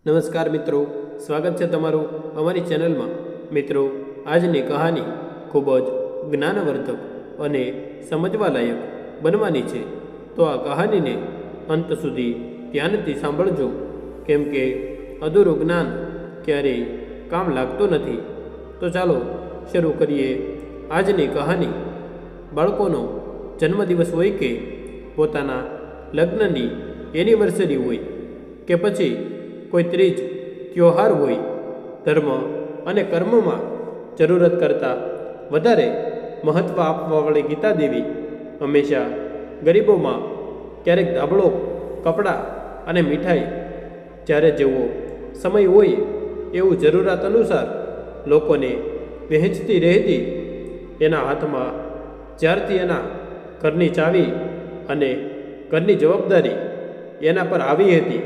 નમસ્કાર મિત્રો, સ્વાગત છે તમારું અમારી ચેનલમાં। મિત્રો, આજની કહાની ખૂબ જ જ્ઞાનવર્ધક અને સમજવાલાયક બનવાની છે, તો આ કહાનીને અંત સુધી ધ્યાનથી સાંભળજો, કેમ કે અધૂરું જ્ઞાન ક્યારેય કામ લાગતું નથી। તો ચાલો શરૂ કરીએ આજની કહાની। બાળકોનો જન્મદિવસ હોય કે પોતાના લગ્નની એનિવર્સરી હોય કે પછી કોઈ ત્રીજ ત્યોહાર હોય, ધર્મ અને કર્મમાં જરૂરત કરતાં વધારે મહત્ત્વ આપવાવાળી ગીતા દેવી હંમેશા ગરીબોમાં ક્યારેક ધાબળો, કપડાં અને મીઠાઈ, જ્યારે જેવો સમય હોય એવું જરૂરિયાત અનુસાર લોકોને વહેંચતી રહેતી। એના હાથમાં જ્યારથી એના ઘરની ચાવી અને ઘરની જવાબદારી એના પર આવી હતી,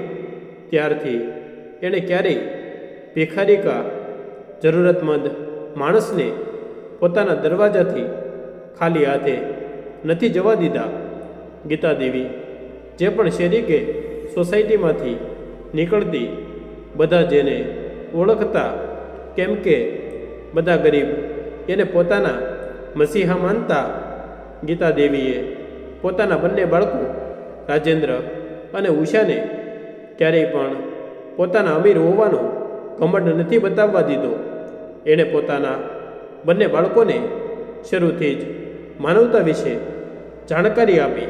ત્યારથી એણે ક્યારેય ભિખારી કા જરૂરતમંદ માણસને પોતાના દરવાજાથી ખાલી હાથે નથી જવા દીધા। ગીતા દેવી જે પણ શેરી કે સોસાયટીમાંથી નીકળતી, બધા જેને ઓળખતા, કેમ કે બધા ગરીબ એને પોતાના મસીહા માનતા। ગીતા દેવીએ પોતાના બંને બાળકો રાજેન્દ્ર અને ઉષાને ક્યારેય પણ પોતાના અમીર હોવાનો ઘમંડ નથી બતાવવા દીધો। એણે પોતાના બંને બાળકોને શરૂથી જ માનવતા વિશે જાણકારી આપી।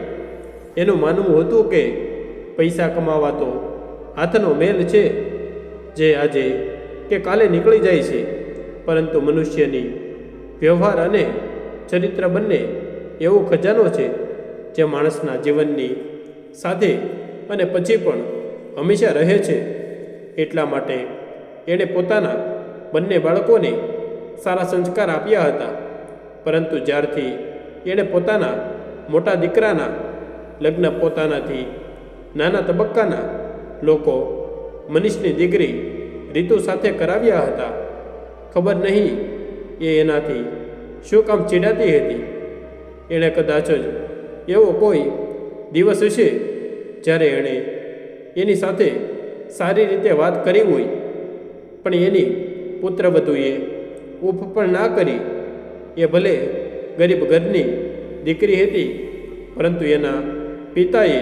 એનું માનવું હતું કે પૈસા કમાવા તો હાથનો મેલ છે, જે આજે કે કાલે નીકળી જાય છે, પરંતુ મનુષ્યની વ્યવહાર અને ચરિત્ર બંને એવો ખજાનો છે જે માણસના જીવનની સાથે અને પછી પણ હંમેશા રહે છે। એટલા માટે એણે પોતાના બંને બાળકોને સારા સંસ્કાર આપ્યા હતા, પરંતુ જ્યારથી એણે પોતાના મોટા દીકરાના લગ્ન પોતાનાથી નાના તબક્કાના લોકો મનીષની દીકરી રીતુ સાથે કરાવ્યા હતા, ખબર નહીં એ એનાથી શું કામ ચીડાતી હતી। એણે કદાચ જ એવો કોઈ દિવસ હશે જ્યારે એણે એની સાથે સારી રીતે વાત કરી હોય, પણ એની પુત્રવધુએ ઉફ પણ ના કરી। એ ભલે ગરીબ ઘરની દીકરી હતી, પરંતુ એના પિતાએ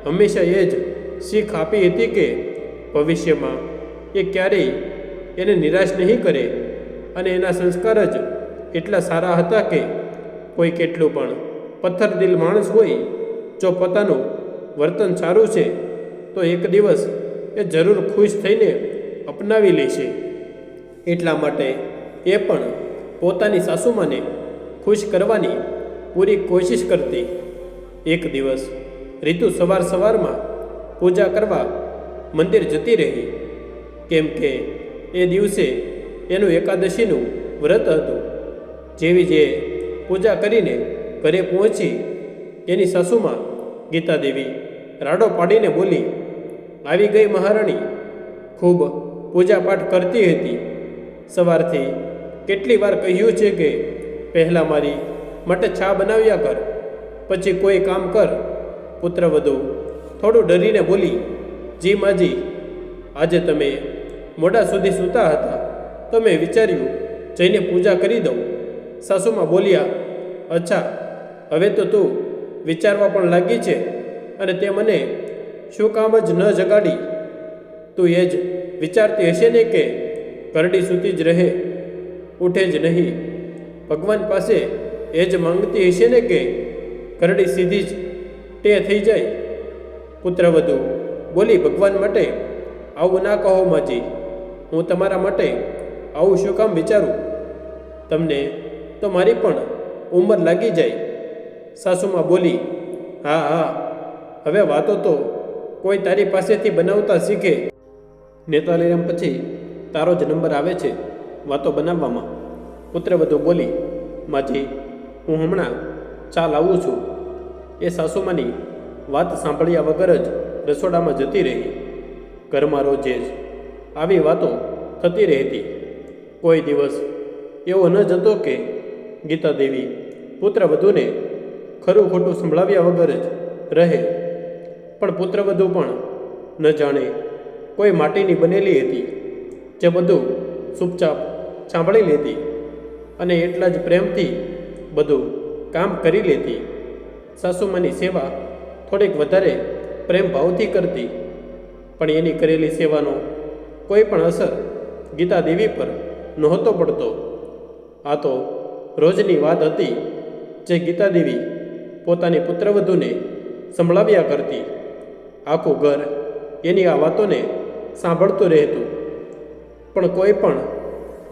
હંમેશા એ જ શીખ આપી હતી કે ભવિષ્યમાં એ ક્યારેય એને નિરાશ નહીં કરે, અને એના સંસ્કાર જ એટલા સારા હતા કે કોઈ કેટલું પણ પથ્થરદિલ માણસ હોય, જો પોતાનું વર્તન સારું છે તો એક દિવસ એ જરૂર ખુશ થઈને અપનાવી લેશે। એટલા માટે એ પણ પોતાની સાસુમાને ખુશ કરવાની પૂરી કોશિશ કરતી। એક દિવસ રીતુ સવારમાં પૂજા કરવા મંદિર જતી રહી, કેમ કે એ દિવસે એનું એકાદશીનું વ્રત હતું। જેવી જે પૂજા કરીને ઘરે પહોંચી, એની સાસુમાં ગીતા દેવી રાડો પાડીને બોલી, આવી ગઈ મહારાણી, ખૂબ પૂજાપાઠ કરતી હતી। સવારથી કેટલી વાર કહ્યું છે કે પહેલાં મારી માટે ચા બનાવ્યા કર, પછી કોઈ કામ કર। પુત્રવધુ થોડું ડરીને બોલી, જી માજી, આજે તમે મોડા સુધી સૂતા હતા તો મેં વિચાર્યું જઈને પૂજા કરી દઉં। સાસુમાં બોલ્યા, અચ્છા, હવે તો તું વિચારવા પણ લાગી છે, અને તે મને શું કામ જ ન જગાડી? તું એ જ વિચારતી હશે ને કે કરડી સૂતી જ રહે, ઉઠે જ નહીં? ભગવાન પાસે એ જ માંગતી હશે ને કે કરડી સીધી જ ટે થઈ જાય? પુત્રવધુ બોલી, ભગવાન માટે આવું ના કહો માજી, હું તમારા માટે આવું શું કામ વિચારું? તમને તો મારી પણ ઉંમર લાગી જાય। સાસુમાં બોલી, હા, હવે વાતો તો કોઈ તારી પાસેથી બનાવતા શીખે। નેતાલીરામ પછી તારો જ નંબર આવે છે વાતો બનાવવામાં। પુત્રવધુ બોલી, માજી, હું હમણાં ચા લાવું છું। એ સાસુમાની વાત સાંભળ્યા વગર જ રસોડામાં જતી રહી। ઘરમાં રોજે જ આવી વાતો થતી રહેતી। કોઈ દિવસ એવો ન જતો કે ગીતા દેવી પુત્રવધુને ખરું ખોટું સંભળાવ્યા વગર જ રહે, પણ પુત્રવધુ પણ ન જાણે કોઈ માટીની બનેલી હતી, જે બધું ચૂપચાપ સાંભળી લેતી અને એટલા જ પ્રેમથી બધું કામ કરી લેતી. સાસુમાની સેવા થોડીક વધારે પ્રેમ ભાવથી કરતી, પણ એની કરેલી સેવાનો કોઈ પણ અસર ગીતા દેવી પર નહોતો પડતો. આ તો રોજની વાત હતી જે ગીતા દેવી પોતાની પુત્રવધૂને સંભળાવ્યા કરતી. આખું ઘર એની આ વાતોને સાંભળતું રહેતું, પણ કોઈ પણ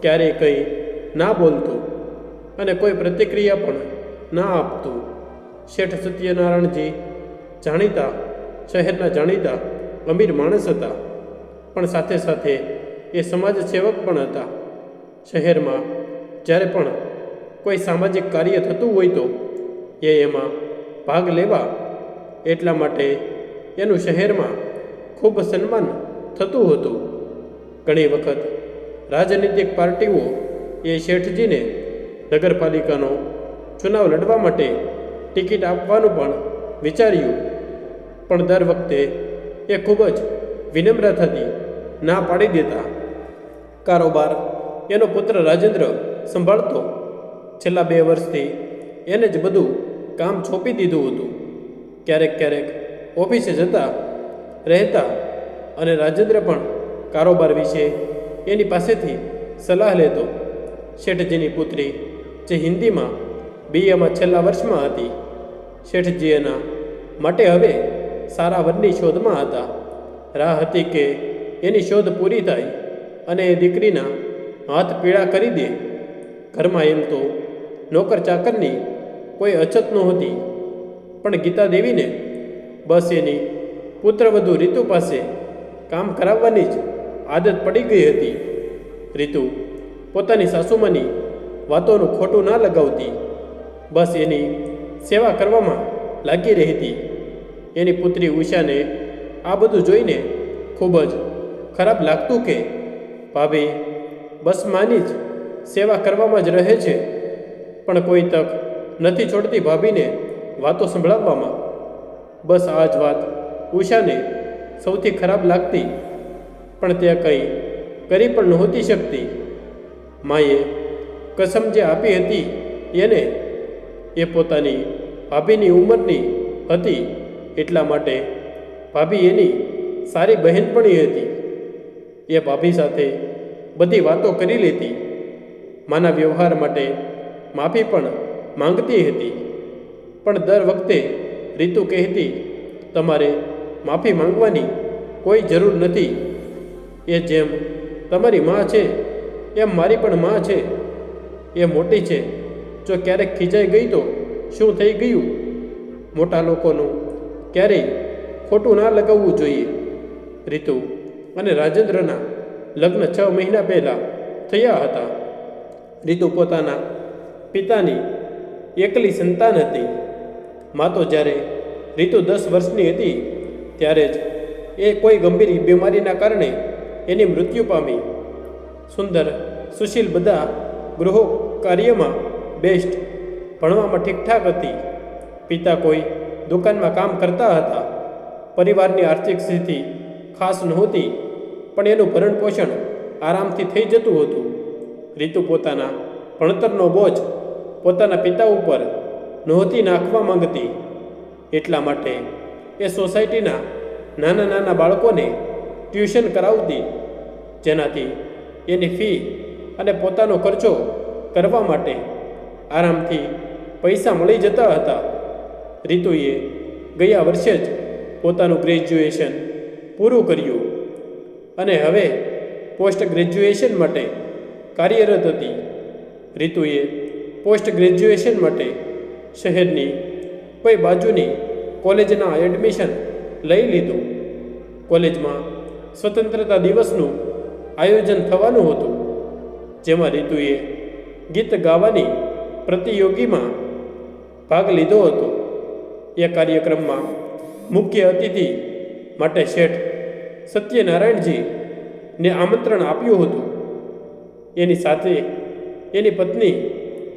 ક્યારેય કંઈ ના બોલતું અને કોઈ પ્રતિક્રિયા પણ ના આપતું. શેઠ સત્યનારાયણજી જાણીતા શહેરના જાણીતા અમીર માણસ હતા, પણ સાથે સાથે એ સમાજ સેવક પણ હતા. શહેરમાં જ્યારે પણ કોઈ સામાજિક કાર્ય થતું હોય તો એ એમાં ભાગ લેવા, એટલા માટે એનું શહેરમાં ખૂબ સન્માન થતું હતું. ઘણી વખત રાજનીતિક પાર્ટીઓ એ શેઠજીને નગરપાલિકાનો ચુનાવ લડવા માટે ટિકિટ આપવાનું પણ વિચાર્યું, પણ દર વખતે એ ખૂબ જ વિનમ્રતાથી ના પાડી દેતા. કારોબાર એનો પુત્ર રાજેન્દ્ર સંભાળતો. છેલ્લા 2 વર્ષથી એને જ બધું કામ સોંપી દીધું હતું. ક્યારેક ક્યારેક ઓફિસે જતા રહેતા અને રાજેન્દ્ર પણ કારોબાર વિશે એની પાસેથી સલાહ લેતો. શેઠજીની પુત્રી જે હિન્દીમાં BAમાં છેલ્લા વર્ષમાં હતી, શેઠજી એના માટે હવે સારા વરની શોધમાં હતા. રાહ હતી કે એની શોધ પૂરી થાય અને એ દીકરીના હાથ પીળા કરી દે. ઘરમાં એમ તો નોકર ચાકરની કોઈ અછત નહોતી, પણ ગીતા દેવીને બસ એની પુત્રવધુ રીતુ પાસે કામ કરાવવાની જ આદત પડી ગઈ હતી. રીતુ પોતાની સાસુમાની વાતોનું ખોટું ના લગાવતી, બસ એની સેવા કરવામાં લાગી રહેતી. એની પુત્રી ઉષાને આ બધું જોઈને ખૂબ જ ખરાબ લાગતું કે ભાભી બસ માની જ સેવા કરવામાં જ રહે છે, પણ કોઈ તક નથી છોડતી ભાભીને વાતો સંભળાવવામાં. બસ આ જ વાત ઉષાને સૌથી ખરાબ લાગતી, પણ તે કંઈ કરી પણ નહોતી શકતી. માએ કસમ જે આપી હતી એને એ પોતાની ભાભીની ઉંમરની હતી, એટલા માટે ભાભી એની સારી બહેનપણી હતી. એ ભાભી સાથે બધી વાતો કરી લેતી. માના વ્યવહાર માટે માફી પણ માંગતી હતી, પણ દર વખતે રીતુ કહેતી, તમારે માફી માંગવાની કોઈ જરૂર નથી. એ જેમ તમારી માં છે એમ મારી પણ માં છે. એ મોટી છે, જો ક્યારેક ખીજાઈ ગઈ તો શું થઈ ગયું? મોટા લોકોનું ક્યારેય ખોટું ના લગાવવું જોઈએ. રીતુ અને રાજેન્દ્રના લગ્ન 6 મહિના પહેલાં થયા હતા. રીતુ પોતાના પિતાની એકલી સંતાન હતી. માં તો જ્યારે રીતુ 10 વર્ષની હતી ત્યારે જ એ કોઈ ગંભીર બીમારીના કારણે એની મૃત્યુ પામી. સુંદર સુશીલ, બધા ગૃહો કાર્યમાં બેસ્ટ, ભણવામાં ઠીકઠાક હતી. પિતા કોઈ દુકાનમાં કામ કરતા હતા. પરિવારની આર્થિક સ્થિતિ ખાસ નહોતી, પણ એનું ભરણ પોષણ આરામથી થઈ જતું હતું. રીતુ પોતાના ભણતરનો બોજ પોતાના પિતા ઉપર નહોતી નાખવા માંગતી, એટલા માટે એ સોસાયટીના નાના નાના બાળકોને ટ્યુશન કરાવતી, જેનાથી એની ફી અને પોતાનો ખર્ચો કરવા માટે આરામથી પૈસા મળી જતા હતા. રીતુએ ગયા વર્ષે જ પોતાનું ગ્રેજ્યુએશન પૂરું કર્યું અને હવે પોસ્ટ ગ્રેજ્યુએશન માટે કાર્યરત હતી. રીતુએ પોસ્ટ ગ્રેજ્યુએશન માટે શહેરની કોઈ બાજુની કોલેજના એડમિશન લઈ લીધું. કોલેજમાં સ્વતંત્રતા દિવસનું આયોજન થવાનું હતું, જેમાં રીતુએ ગીત ગાવાની પ્રતિયોગીમાં ભાગ લીધો હતો. એ કાર્યક્રમમાં મુખ્ય અતિથિ માટે શેઠ સત્યનારાયણજીને આમંત્રણ આપ્યું હતું. એની સાથે એની પત્ની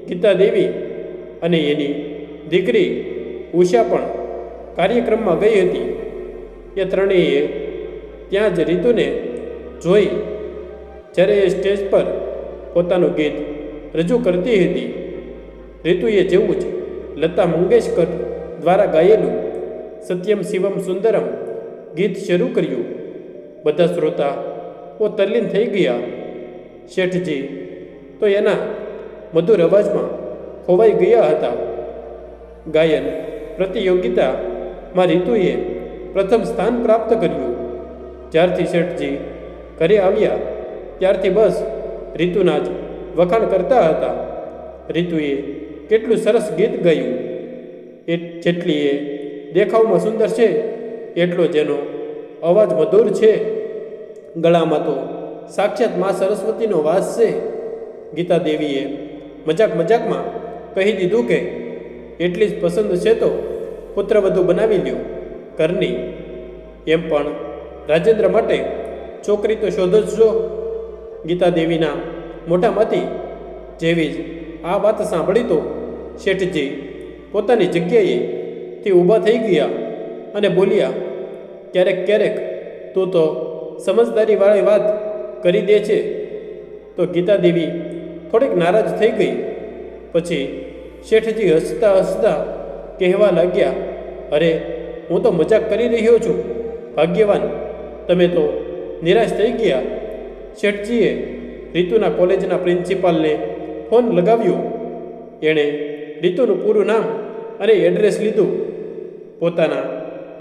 ગીતા દેવી અને એની દીકરી ઉષા પણ કાર્યક્રમમાં ગઈ હતી. એ ત્રણેય ત્યાં જ રીતુને જોઈ જ્યારે એ સ્ટેજ પર પોતાનું ગીત રજૂ કરતી હતી. રીતુએ જેવું જ લતા મંગેશકર દ્વારા ગાયેલું સત્યમ શિવમ સુંદરમ ગીત શરૂ કર્યું. બધા શ્રોતાઓ તલ્લીન થઈ ગયા. શેઠજી તો એના મધુર અવાજમાં ખોવાઈ ગયા હતા. ગાયન પ્રતિયોગિતામાં રીતુએ પ્રથમ સ્થાન પ્રાપ્ત કર્યું. જ્યારથી શેઠજી ઘરે આવ્યા ત્યારથી બસ રીતુના જ વખાણ કરતા હતા. રીતુએ કેટલું સરસ ગીત ગાયું. જેટલી એ દેખાવમાં સુંદર છે એટલો જેનો અવાજ મધુર છે. ગળામાં તો સાક્ષાત મા સરસ્વતીનો વાસ છે. ગીતા દેવીએ મજાકમાં કહી દીધું કે એટલી જ પસંદ છે તો પુત્રવધુ બનાવી લ્યો ઘરની. એમ પણ રાજેન્દ્ર માટે છોકરી તો શોધો જ છો. ગીતા દેવીના મોઢામાંથી જેવી જ આ વાત સાંભળી તો શેઠજી પોતાની જગ્યાએથી ઊભા થઈ ગયા અને બોલ્યા, ક્યારેક તું તો સમજદારીવાળી વાત કરી દે છે. તો ગીતા દેવી થોડીક નારાજ થઈ ગઈ. પછી શેઠજી હસતા કહેવા લાગ્યા, અરે હું તો મજાક કરી રહ્યો છું. ભાગ્યવાન તમે તો નિરાશ થઈ ગયા. શેઠજીએ રીતુના કોલેજના પ્રિન્સિપાલને ફોન લગાવ્યો. એણે રીતુનું પૂરું નામ અને એડ્રેસ લીધું. પોતાના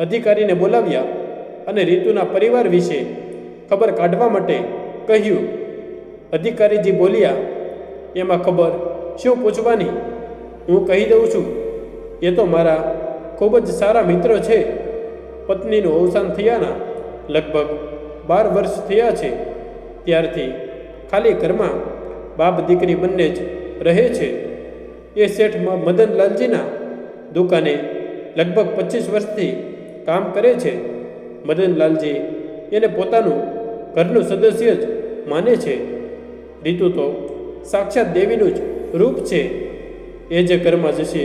અધિકારીને બોલાવ્યા અને રીતુના પરિવાર વિશે ખબર કાઢવા માટે કહ્યું. અધિકારીજી બોલ્યા, એમાં ખબર શું પૂછવાની, હું કહી દઉં છું. એ તો મારા ખૂબ જ સારા મિત્ર છે. પત્નીનું અવસાન થયાના લગભગ 12 વર્ષ થયા છે. ત્યારથી ખાલી ઘરમાં બાપ દીકરી બંને જ રહે છે. એ શેઠ મદનલાલજીના દુકાને લગભગ 25 વર્ષથી કામ કરે છે. મદનલાલજી એને પોતાનું ઘરનું સદસ્ય જ માને છે. રીતુ તો સાક્ષાત દેવીનું જ રૂપ છે. એ જે ઘરમાં જશે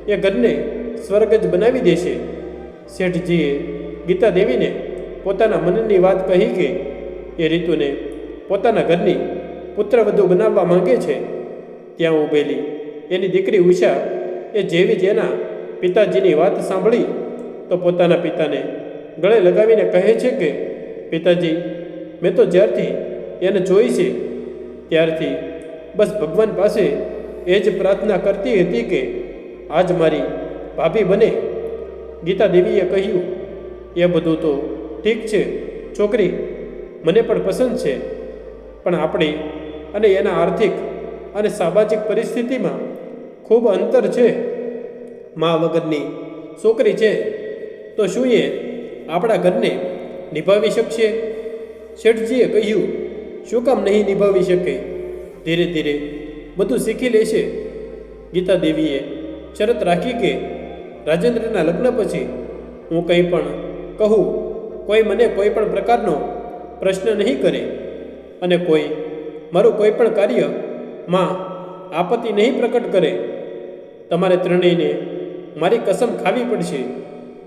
એ ઘરને સ્વર્ગ જ બનાવી દેશે. શેઠજીએ ગીતા દેવીને પોતાના મનની વાત કહી કે એ રીતુને પોતાના ઘરની પુત્રવધુ બનાવવા માંગે છે. ત્યાં ઊભેલી એની દીકરી ઉષા એ જેવી જ એના પિતાજીની વાત સાંભળી તો પોતાના પિતાને ગળે લગાવીને કહે છે કે પિતાજી, મેં તો જ્યારથી એને જોઈ છે ત્યારથી બસ ભગવાન પાસે એ જ પ્રાર્થના કરતી હતી કે આજ મારી ભાભી બને. ગીતા દેવીએ કહ્યું, એ બધું તો ઠીક છે છોકરી, મને પણ પસંદ છે. પણ આપણી અને એના આર્થિક અને સામાજિક પરિસ્થિતિમાં ખૂબ અંતર છે. મા વગરની છોકરી છે તો શું એ આપણા ઘરને નિભાવી શકશે? શેઠજીએ કહ્યું, શું કામ નહીં નિભાવી શકે? ધીરે ધીરે બધું શીખી લેશે. ગીતા દેવીએ શરત રાખી કે રાજેન્દ્રના લગ્ન પછી હું કંઈ પણ કહું, કોઈ મને કોઈ પણ પ્રકારનો પ્રશ્ન નહીં કરે અને કોઈ મારું કોઈ પણ કાર્યમાં આપત્તિ નહીં પ્રકટ કરે. તમારે ત્રણેયને મારી કસમ ખાવી પડશે.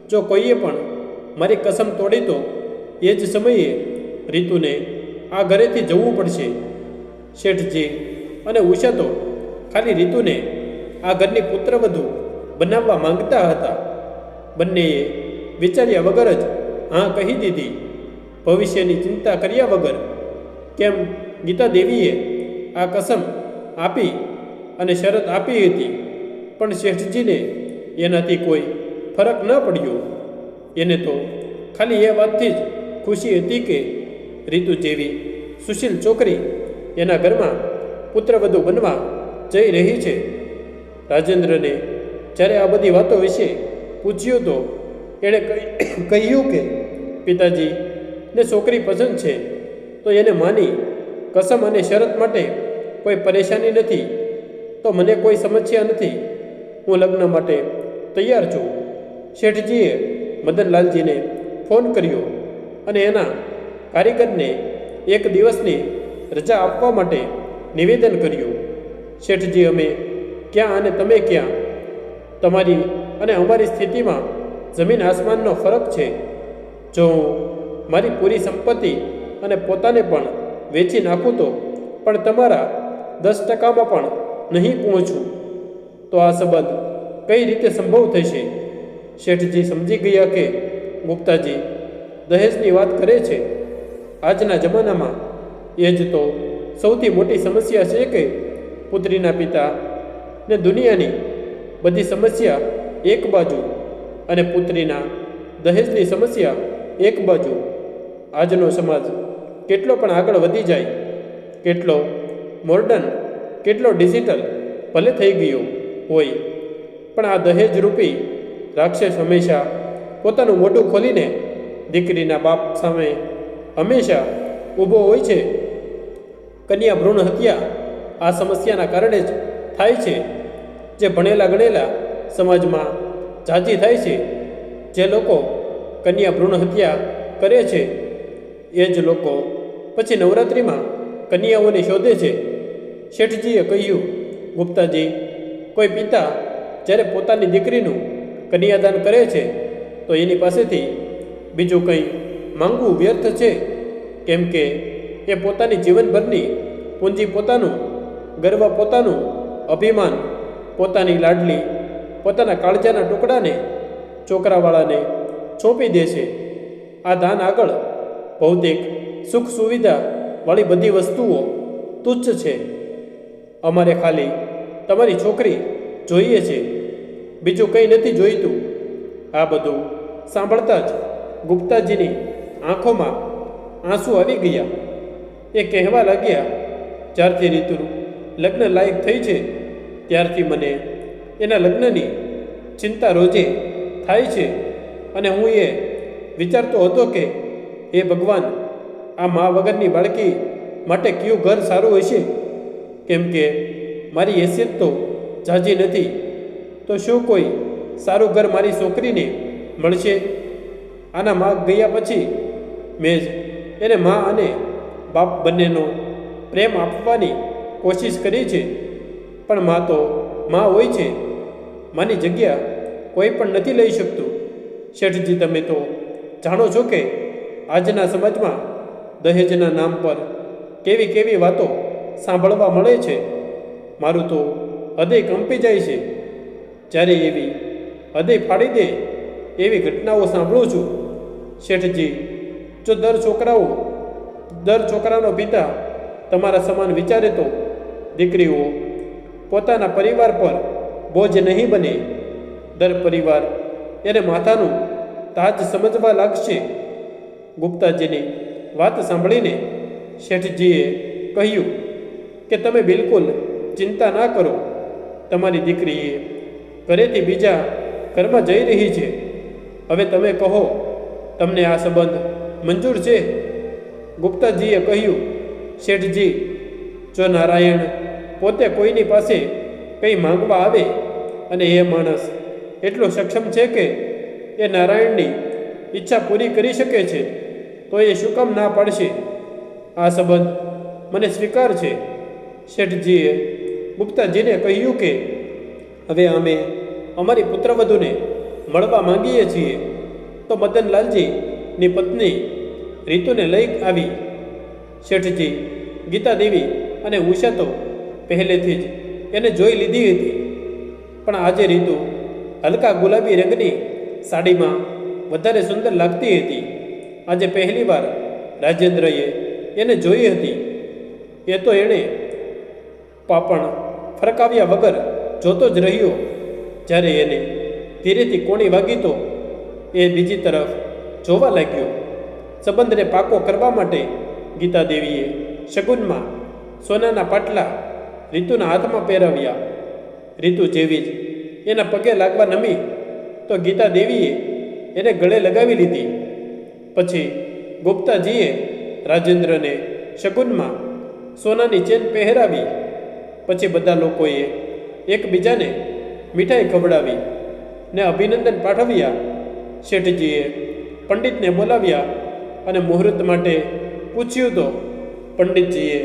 જો કોઈએ પણ મારી કસમ તોડી તો એ જ સમયે રીતુને આ ઘરેથી જવું પડશે. શેઠજી અને ઉષા તો ખાલી રીતુને આ ઘરની પુત્રવધુ બનાવવા માંગતા હતા. બંનેએ વિચાર્યા વગર જ હા કહી દીધી. ભવિષ્યની ચિંતા કર્યા વગર. કેમ ગીતા દેવીએ આ કસમ આપી અને શરત આપી હતી, પણ શેઠજીને એનાથી કોઈ ફરક ન પડ્યો. એને તો ખાલી એ વાતથી જ ખુશી હતી કે રીતુ જેવી સુશીલ છોકરી એના ઘરમાં પુત્રવધુ બનવા જઈ રહી છે. રાજેન્દ્રને જ્યારે આ બધી વાતો વિશે પૂછ્યું તો એણે કહ્યું કે પિતાજીને છોકરી પસંદ છે તો એને માની કસમ અને શરત માટે કોઈ પરેશાની નથી. તો મને કોઈ સમસ્યા નથી. હું લગ્ન માટે તૈયાર છું. શેઠજીએ મદનલાલજીને ફોન કર્યો અને એના કારીગરને 1 દિવસની રજા આપવા માટે નિવેદન કર્યું. શેઠજી, અમે ક્યાં અને તમે ક્યાં? તમારી અને અમારી સ્થિતિમાં જમીન આસમાનનો ફરક છે. જો હું મારી પૂરી સંપત્તિ અને પોતાને પણ વેચી નાખું તો પણ તમારા 10%માં પણ નહીં પહોંચું તો આ સંબંધ કઈ રીતે સંભવ થશે? શેઠજી સમજી ગયા કે ગુપ્તાજી દહેજની વાત કરે છે. આજના જમાનામાં એ જ તો સૌથી મોટી સમસ્યા છે કે પુત્રીના પિતા ને દુનિયાની બધી સમસ્યા એક બાજુ અને પુત્રીના દહેજની સમસ્યા એક બાજુ. આજનો સમાજ કેટલો પણ આગળ વધી જાય, કેટલો મોર્ડન, કેટલો ડિજિટલ ભલે થઈ ગયો હોય, પણ આ દહેજ રૂપી રાક્ષસ હંમેશા પોતાનું મોઢું ખોલીને દીકરીના બાપ સામે હંમેશા ઊભો હોય છે. કન્યા ભ્રૂણ હત્યા આ સમસ્યાના કારણે જ થાય છે, જે ભણેલા ગણેલા સમાજમાં ઝાઝી થાય છે. જે લોકો કન્યા ભ્રૂણ હત્યા કરે છે એ જ લોકો પછી નવરાત્રિમાં કન્યાઓને શોધે છે. શેઠજીએ કહ્યું, ગુપ્તાજી, કોઈ પિતા જ્યારે પોતાની દીકરીનું કન્યાદાન કરે છે તો એની પાસેથી બીજું કંઈ માંગવું વ્યર્થ છે, કેમ કે એ પોતાની જીવનભરની પૂંજી, પોતાનું ગર્વ, પોતાનું અભિમાન, પોતાની લાડલી, પોતાના કાળજાના ટુકડાને છોકરાવાળાને સોંપી દે છે. આ દાન આગળ ભૌતિક સુખ સુવિધાવાળી બધી વસ્તુઓ તુચ્છ છે. અમારે ખાલી તમારી છોકરી જોઈએ છે, બીજું કંઈ નથી જોઈતું. આ બધું સાંભળતા જ ગુપ્તાજીની આંખોમાં આંસુ આવી ગયા. એ કહેવા લાગ્યા, જ્યારથી રીતુ લગ્ન લાયક થઈ છે ત્યારથી મને એના લગ્નની ચિંતા રોજે થાય છે અને હું એ વિચારતો હતો કે હે ભગવાન, આ મા વગરની બાળકી માટે કયું ઘર સારું હશે, કેમ કે મારી હેસિયત તો ઝાઝી નથી. તો શું કોઈ સારું ઘર મારી છોકરીને મળશે? આના મા ગયા પછી મેં જ એને મા અને બાપ બંનેનો પ્રેમ આપવાની કોશિશ કરી છે, પણ મા તો મા હોય છે. માની જગ્યા કોઈ પણ નથી લઈ શકતું. શેઠજી, તમે તો જાણો છો કે આજના સમાજમાં દહેજના નામ પર કેવી કેવી વાતો સાંભળવા મળે છે. મારું તો હૃદય કંપી જાય છે જ્યારે એવી હૃદય ફાડી દે એવી ઘટનાઓ સાંભળું છું. શેઠજી, જો દર છોકરાનો પિતા તમારા સમાન વિચારે તો દીકરીઓ પોતાના પરિવાર પર બોજ નહીં બને. દર પરિવાર એને માથાનું તાજ સમજવા લાગશે. ગુપ્તાજીની વાત સાંભળીને શેઠજીએ કહ્યું કે તમે બિલકુલ ચિંતા ના કરો. તમારી દીકરી ઘરેથી બીજા ઘરમાં જઈ રહી છે. હવે તમે કહો, તમને આ સંબંધ મંજૂર છે? ગુપ્તાજીએ કહ્યું, શેઠજી, જો નારાયણ પોતે કોઈની પાસે કંઈ માંગવા આવે અને એ માણસ એટલો સક્ષમ છે કે એ નારાયણની ઈચ્છા પૂરી કરી શકે છે તો એ શું કામ ના પાડશે? આ સંબંધ મને સ્વીકાર છે. શેઠજીએ ગુપ્તાજીને કહ્યું કે હવે અમે અમારી પુત્રવધૂને મળવા માંગીએ છીએ. તો મદનલાલજીની પત્ની રીતુને લઈ આવી. શેઠજી, ગીતાદેવી અને ઉષા તો પહેલેથી જ એને જોઈ લીધી હતી, પણ આજે રીતુ હલકા ગુલાબી રંગની સાડીમાં વધારે સુંદર લાગતી હતી. આજે પહેલીવાર રાજેન્દ્રએ એને જોઈ હતી. એ તો એણે પાપણ ફરકાવ્યા વગર જોતો જ રહ્યો. જ્યારે એને ધીરેથી કોણી વાગી તો એ બીજી તરફ જોવા લાગ્યો. સંબંધને પાકો કરવા માટે ગીતાદેવીએ શગુનમાં સોનાના પાટલા રીતુના હાથમાં પહેરાવ્યા. રીતુ જેવી જ એના પગે લાગવા નમી તો ગીતાદેવીએ એને ગળે લગાવી લીધી. પછી ગુપ્તાજીએ રાજેન્દ્રને શગુનમાં સોનાની ચેન પહેરાવી. પછી બધા લોકોએ એકબીજાને મીઠાઈ ખવડાવી ને અભિનંદન પાઠવ્યા. શેઠજીએ પંડિતને બોલાવ્યા અને મુહૂર્ત માટે પૂછ્યું તો પંડિતજીએ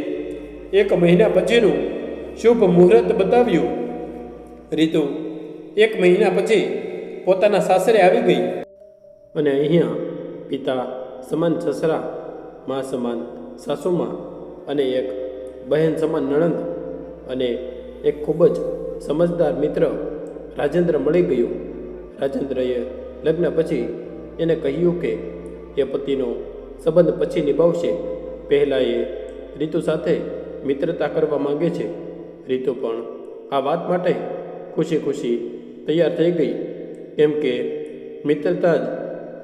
1 મહિના પછીનું શુભ મુહૂર્ત બતાવ્યું. રીતુ 1 મહિના પછી પોતાના સાસરે આવી ગઈ અને અહીંયા પિતા સમાન સસરા, મા સમાન સાસુમાં અને એક બહેન સમાન નણંદ અને એક ખૂબ જ સમજદાર મિત્ર રાજેન્દ્ર મળી ગયું. રાજેન્દ્રએ લગ્ન પછી એને કહ્યું કે એ પતિનો સંબંધ પછી નિભાવશે. પહેલાં એ રીતુ સાથે મિત્રતા કરવા માંગે છે. રીતુ પણ આ વાત માટે ખુશી ખુશી તૈયાર થઈ ગઈ, કેમ કે મિત્રતા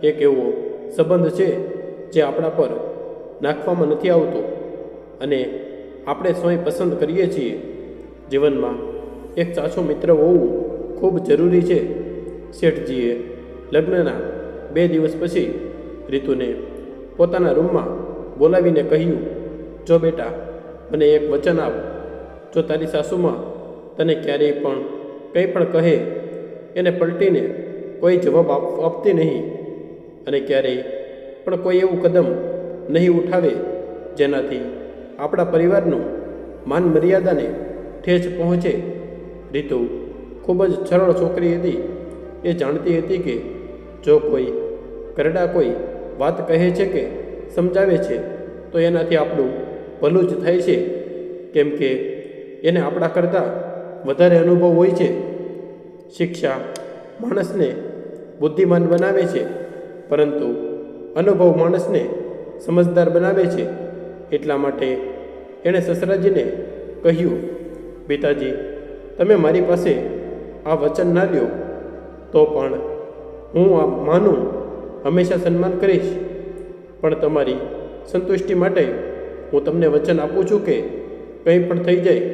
જ એક એવો સંબંધ છે જે આપણા પર નાખવામાં નથી આવતો અને આપણે સ્વયં પસંદ કરીએ છીએ. જીવનમાં એક સાચો મિત્ર હોવું ખૂબ જરૂરી છે. શેઠજીએ લગ્નના 2 દિવસ પછી રીતુને પોતાના રૂમમાં બોલાવીને કહ્યું, જો બેટા, મને એક વચન આપ. જો તારી સાસુમાં તને ક્યારેય પણ કંઈ પણ કહે એને પલટીને કોઈ જવાબ આપતી નહીં અને ક્યારેય પણ કોઈ એવું કદમ નહીં ઉઠાવે જેનાથી આપણા પરિવારનું માન મર્યાદાને ઠેસ પહોંચે. રીતુ ખૂબ જ સરળ છોકરી હતી. એ જાણતી હતી કે જો કોઈ કરડા કોઈ વાત કહે છે કે સમજાવે છે તો એનાથી આપણું ભલું જ થાય છે, કેમ કે એને આપણા કરતાં વધારે અનુભવ હોય છે. શિક્ષા માણસને બુદ્ધિમાન બનાવે છે, પરંતુ અનુભવ માણસને સમજદાર બનાવે છે. એટલા માટે એણે સસરાજીને કહ્યું, પિતાજી, તમે મારી પાસે આ વચન ના લ્યો તો પણ હું આ માનું હંમેશા સન્માન કરીશ, પણ તમારી સંતુષ્ટિ માટે હું તમને વચન આપું છું કે કંઈ પણ થઈ જાય,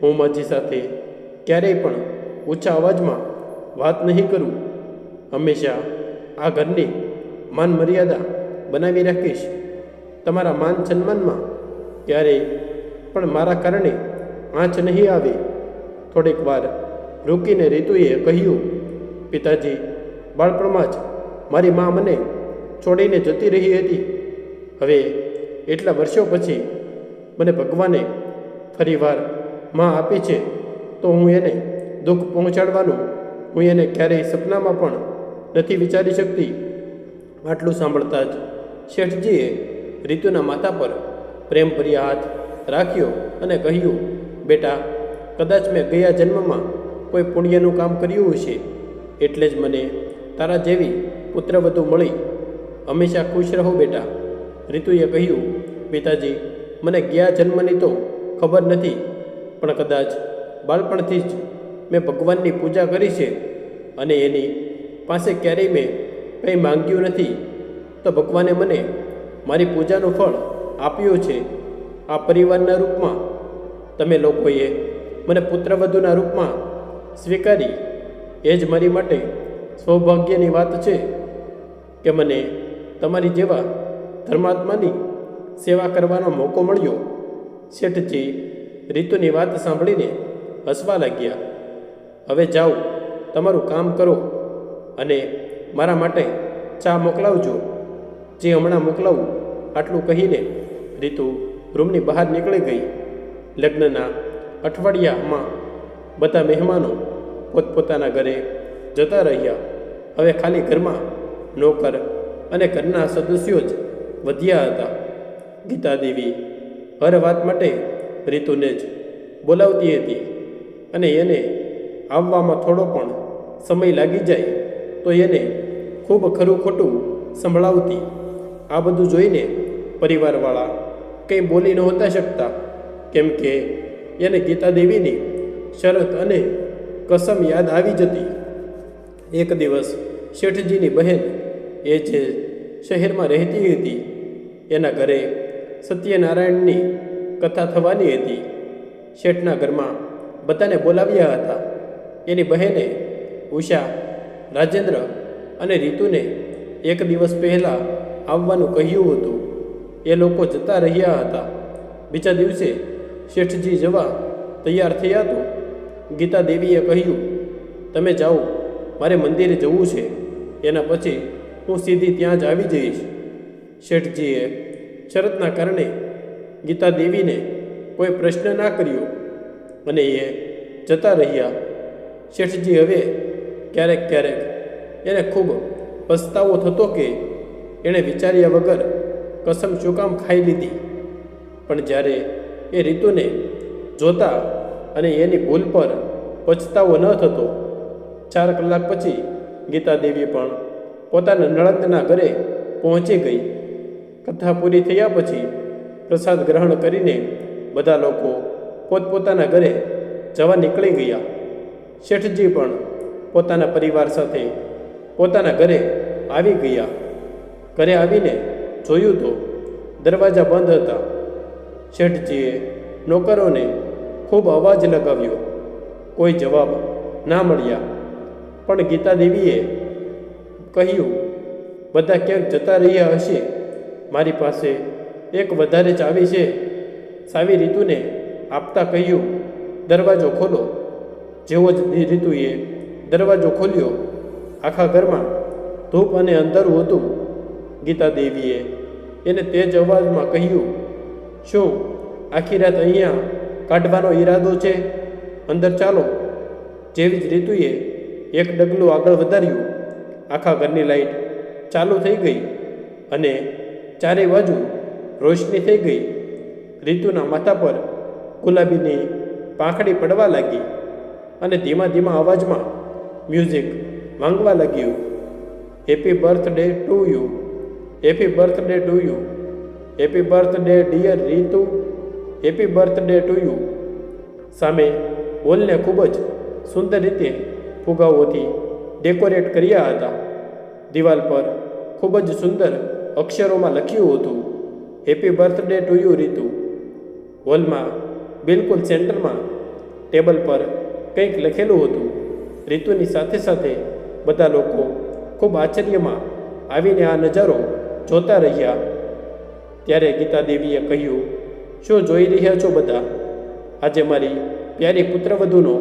હું માજી સાથે ક્યારેય પણ ઊંચા અવાજમાં વાત નહીં કરું. હંમેશા આ ઘરની માન મર્યાદા બનાવી રાખીશ. તમારા માન સન્માનમાં ક્યારેય પણ મારા કારણે આંચ નહીં આવે. થોડીક વાર રૂકીને રીતુએ કહ્યું, પિતાજી, બાળપણમાં જ મારી મા મને છોડીને જતી રહી હતી. હવે એટલા વર્ષો પછી મને ભગવાને ફરીવાર મા આપી છે, તો હું એને દુઃખ પહોંચાડવાનું હું એને ક્યારેય સપનામાં પણ નથી વિચારી શકતી. આટલું સાંભળતા જ શેઠજીએ રીતુના માથા પર પ્રેમભર્યા હાથ રાખ્યો અને કહ્યું, બેટા, કદાચ મેં ગયા જન્મમાં કોઈ પુણ્યનું કામ કર્યું હશે, એટલે જ મને તારા જેવી પુત્રવધુ મળી. હંમેશા ખુશ રહો બેટા. રીતુએ કહ્યું, પિતાજી, મને ગયા જન્મની તો ખબર નથી, પણ કદાચ બાળપણથી જ મેં ભગવાનની પૂજા કરી છે અને એની પાસે ક્યારેય મેં કંઈ માંગ્યું નથી, તો ભગવાને મને મારી પૂજાનું ફળ આપ્યું છે. આ પરિવારના રૂપમાં તમે લોકોએ મને પુત્રવધુના રૂપમાં સ્વીકારી, એ જ મારી માટે સૌભાગ્યની વાત છે કે મને તમારી જેવા ધર્માત્માની સેવા કરવાનો મોકો મળ્યો. શેઠજી રીતુની વાત સાંભળીને હસવા લાગ્યા. હવે જાઓ, તમારું કામ કરો અને મારા માટે ચા મોકલાવજો. જે હમણાં મોકલાવું. આટલું કહીને રીતુ રૂમની બહાર નીકળી ગઈ. લગ્નના અઠવાડિયામાં બધા મહેમાનો પોતપોતાના ઘરે જતા રહ્યા. હવે ખાલી ઘરમાં નોકર અને ઘરના સદસ્યો જ વધ્યા હતા. ગીતાદેવી હર વાત માટે રીતુને જ બોલાવતી હતી અને એને આવવામાં થોડો પણ સમય લાગી જાય તો એને ખૂબ ખરું ખોટું સંભળાવતી. આ બધું જોઈને પરિવારવાળા કંઈ બોલી નહોતા શકતા, કેમ કે એને ગીતાદેવીની શરત અને કસમ યાદ આવી જતી. એક દિવસ શેઠજીની બહેન, એ જે શહેરમાં રહેતી હતી, એના ઘરે સત્યનારાયણની કથા થવાની હતી. શેઠના ઘરમાં બધાને બોલાવ્યા હતા. એની બહેને ઉષા, રાજેન્દ્ર અને રીતુને એક દિવસ પહેલાં આવવાનું કહ્યું હતું. એ લોકો જતા રહ્યા હતા. બીજા દિવસે શેઠજી જવા તૈયાર થયા તો ગીતાદેવીએ કહ્યું, તમે જાઓ, મારે મંદિરે જવું છે, એના પછી હું સીધી ત્યાં જ આવી જઈશ. શેઠજીએ શરતના કારણે ગીતાદેવીને કોઈ પ્રશ્ન ના કર્યો અને એ જતા રહ્યા. શેઠજી હવે ક્યારેક ક્યારેક એને ખૂબ પસ્તાવો થતો કે એણે વિચાર્યા વગર કસમ શું કામ ખાઈ લીધી. પણ જ્યારે એ રીતુને જોતા અને એની ભૂલ પર પછતાવો ન થતો. 4 કલાક પછી ગીતાદેવી પણ પોતાના નણંદના ઘરે પહોંચી ગઈ. કથા પૂરી થયા પછી પ્રસાદ ગ્રહણ કરીને બધા લોકો પોતપોતાના ઘરે જવા નીકળી ગયા. શેઠજી પણ પોતાના પરિવાર સાથે પોતાના ઘરે આવી ગયા. ઘરે આવીને જોયું તો દરવાજા બંધ હતા. શેઠજીએ નોકરોને ખૂબ અવાજ લગાવ્યો. કોઈ જવાબ ના મળ્યા. પણ ગીતાદેવીએ કહ્યું, બધા ક્યાંક જતા રહ્યા હશે. મારી પાસે એક વધારે ચાવી છે. ચાવી રીતુને આપતા કહ્યું, દરવાજો ખોલો. જેવો જ રીતુએ દરવાજો ખોલ્યો, આખા ઘરમાં ધૂપ અને અંધારું હતું. ગીતાદેવીએ એને તેજ અવાજમાં કહ્યું, શું આખી રાત અહીંયા કાઢવાનો ઈરાદો છે? અંદર ચાલો. જેવી જ રીતુએ એક ડગલું આગળ વધાર્યું, આખા ઘરની લાઈટ ચાલુ થઈ ગઈ અને ચારે બાજુ રોશની થઈ ગઈ. રીતુના માથા પર ગુલાબીની પાંખડી પડવા લાગી અને ધીમા ધીમા અવાજમાં મ્યુઝિક વાંગવા લાગ્યું. Happy birthday to you, happy birthday to you, happy birthday dear Ritu, happy birthday to you. સામે હોલને ખૂબ જ સુંદર રીતે ફુગાઓથી ડેકોરેટ કર્યા હતા. દિવાલ પર ખૂબ જ સુંદર અક્ષરોમાં લખ્યું હતું, હેપી બર્થડે ટુ યુ રીતુ. હોલમાં બિલકુલ સેન્ટરમાં ટેબલ પર કંઈક લખેલું હતું. રીતુની સાથે સાથે બધા લોકો ખૂબ આશ્ચર્યમાં આવીને આ નજારો જોતા રહ્યા. ત્યારે ગીતાદેવીએ કહ્યું, શું જોઈ રહ્યા છો બધા? આજે મારી પ્યારી પુત્રવધૂનો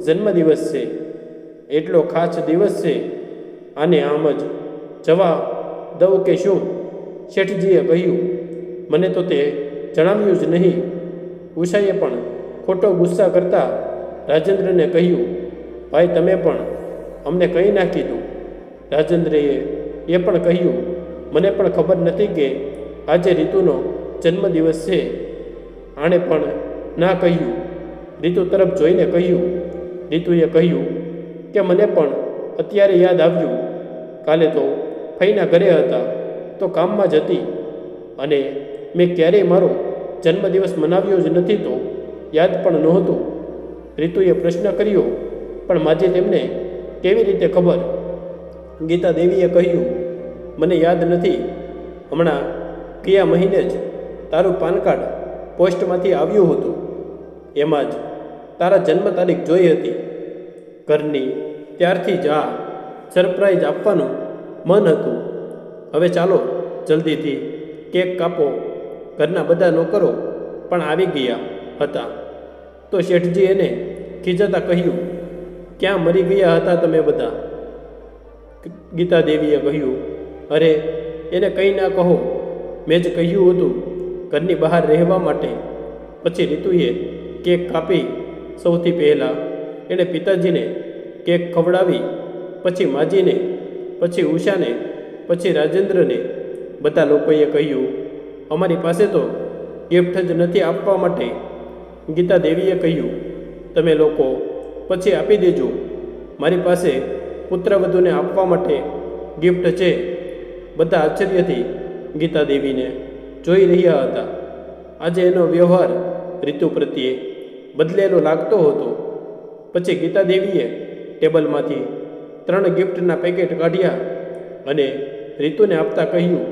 જન્મદિવસ છે. એટલો ખાસ દિવસ છે, આને આમ જ જવા દઉં કે શું? શેઠજીએ કહ્યું, મને તો તે જણાવ્યું જ નહીં. ઉષાએ પણ ખોટો ગુસ્સા કરતા રાજેન્દ્રને કહ્યું, ભાઈ તમે પણ અમને કંઈ ના કીધું. રાજેન્દ્રએ એ પણ કહ્યું, મને પણ ખબર નથી કે આજે રીતુનો જન્મદિવસ છે. આણે પણ ના કહ્યું. રીતુ તરફ જોઈને કહ્યું. રીતુએ કહ્યું કે મને પણ અત્યારે યાદ આવ્યું. કાલે તો ફઈના ઘરે હતા તો કામમાં જ હતી અને મેં ક્યારેય મારો જન્મદિવસ મનાવ્યો જ નથી, તો યાદ પણ નહોતું. રીતુએ પ્રશ્ન કર્યો, પણ માજી તેમને કેવી રીતે ખબર? ગીતાદેવીએ કહ્યું, મને યાદ નથી. હમણાં ગયા મહિને જ તારું પાન કાર્ડ પોસ્ટમાંથી આવ્યું હતું. એમાં જ તારા જન્મ તારીખ જોઈ હતી. ઘરની ત્યારથી જ આ સરપ્રાઈઝ આપવાનું મન હતું. હવે ચાલો જલ્દીથી કેક કાપો. ઘરના બધા નોકરો પણ આવી ગયા હતા. તો શેઠજી એને ખીજતા કહ્યું, ક્યાં મરી ગયા હતા તમે બધા? ગીતાદેવીએ કહ્યું, અરે એને કંઈ ના કહો. મેં જ કહ્યું હતું ઘરની બહાર રહેવા માટે. પછી રીતુએ કેક કાપી. સૌથી પહેલાં એણે પિતાજીને કેક ખવડાવી, પછી માજીને, પછી ઉષાને, પછી રાજેન્દ્રને. બધા લોકોએ કહ્યું, અમારી પાસે તો ગિફ્ટ જ નથી આપવા માટે. ગીતાદેવીએ કહ્યું, તમે લોકો પછી આપી દેજો. મારી પાસે પુત્રવધૂને આપવા માટે ગિફ્ટ છે. બધા આશ્ચર્યથી ગીતાદેવીને જોઈ રહ્યા હતા. આજે એનો વ્યવહાર રીતુ પ્રત્યે બદલેલો લાગતો હતો. પછી ગીતાદેવીએ ટેબલમાંથી 3 ગિફ્ટના પેકેટ કાઢ્યા અને રીતુને આપતા કહ્યું,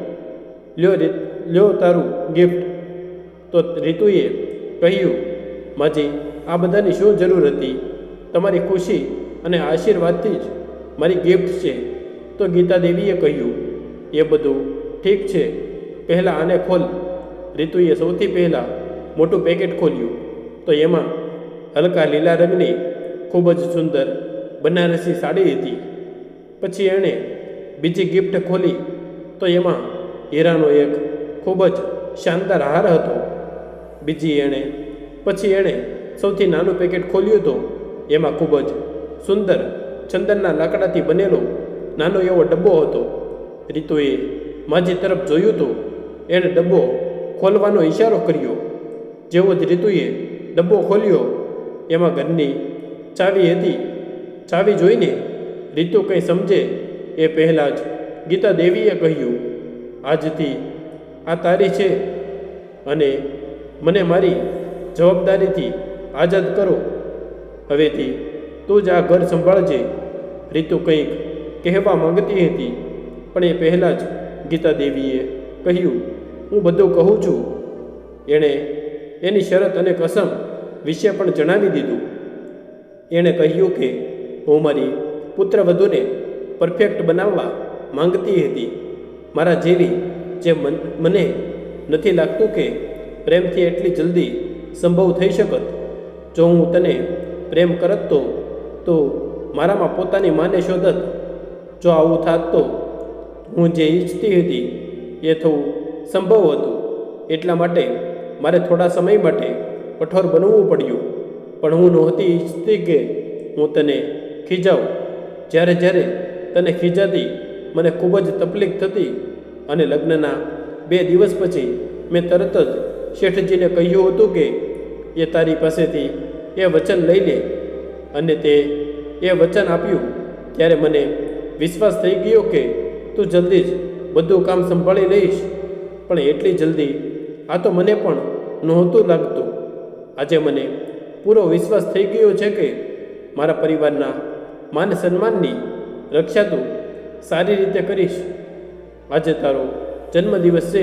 લ્યો તારું ગિફ્ટ. તો રીતુએ કહ્યું, માજી આ બધાની શું જરૂર હતી? તમારી ખુશી અને આશીર્વાદથી જ મારી ગિફ્ટ છે. તો ગીતાદેવીએ કહ્યું, એ બધું ઠીક છે, પહેલાં આને ખોલ. રીતુએ સૌથી પહેલાં મોટું પેકેટ ખોલ્યું તો એમાં હલકા લીલા રંગની ખૂબ જ સુંદર બનારસી સાડી હતી. પછી એણે બીજી ગિફ્ટ ખોલી તો એમાં હીરાનો એક ખૂબ જ શાનદાર હાર હતો. પછી એણે સૌથી નાનું પેકેટ ખોલ્યું તો એમાં ખૂબ જ સુંદર ચંદનના લાકડાથી બનેલો નાનો એવો ડબ્બો હતો. રીતુએ માજી તરફ જોયું તો એણે ડબ્બો ખોલવાનો ઈશારો કર્યો. જેવો જ રીતુએ ડબ્બો ખોલ્યો એમાં ઘરની ચાવી હતી. ચાવી જોઈને રીતુ કંઈ સમજે એ પહેલાં જ ગીતા દેવીએ કહ્યું, આજથી આ તારી છે અને મને મારી જવાબદારીથી આઝાદ કરો. હવેથી તું જ આ ઘર સંભાળજે. રીતુ કંઈક કહેવા માંગતી હતી પણ એ પહેલાં જ ગીતા દેવીએ કહ્યું, હું બધું કહું છું. એણે એની શરત અને કસમ વિશે પણ જણાવી દીધું. એણે કહ્યું કે હું મારી પુત્રવધૂને પરફેક્ટ બનાવવા માંગતી હતી, મારા જેવી, જે મને નથી લાગતું કે પ્રેમથી એટલી જલ્દી સંભવ થઈ શકત. જો હું તને પ્રેમ કરત તો મારામાં પોતાની માને શોધત. જો આવું થાત તો હું જે ઈચ્છતી હતી એ થવું સંભવ હતું. એટલા માટે મારે થોડા સમય માટે કઠોર બનવું પડ્યું. પણ હું નહોતી ઈચ્છતી કે હું તને ખીજાવું. જ્યારે જ્યારે તને ખીજાતી મને ખૂબ જ તકલીફ થતી અને લગ્નના 2 દિવસ પછી મેં તરત જ શેઠજીને કહ્યું હતું કે એ તારી પાસેથી એ વચન લઈ લે. અને તે એ વચન આપ્યું ત્યારે મને વિશ્વાસ થઈ ગયો કે તું જલ્દી જ બધું કામ સંભાળી લઈશ. પણ એટલી જલ્દી આ તો મને પણ નહોતું લાગતું. આજે મને પૂરો વિશ્વાસ થઈ ગયો છે કે મારા પરિવારના માન સન્માનની રક્ષા તું સારી રીતે કરીશ. આજે તારો જન્મદિવસ છે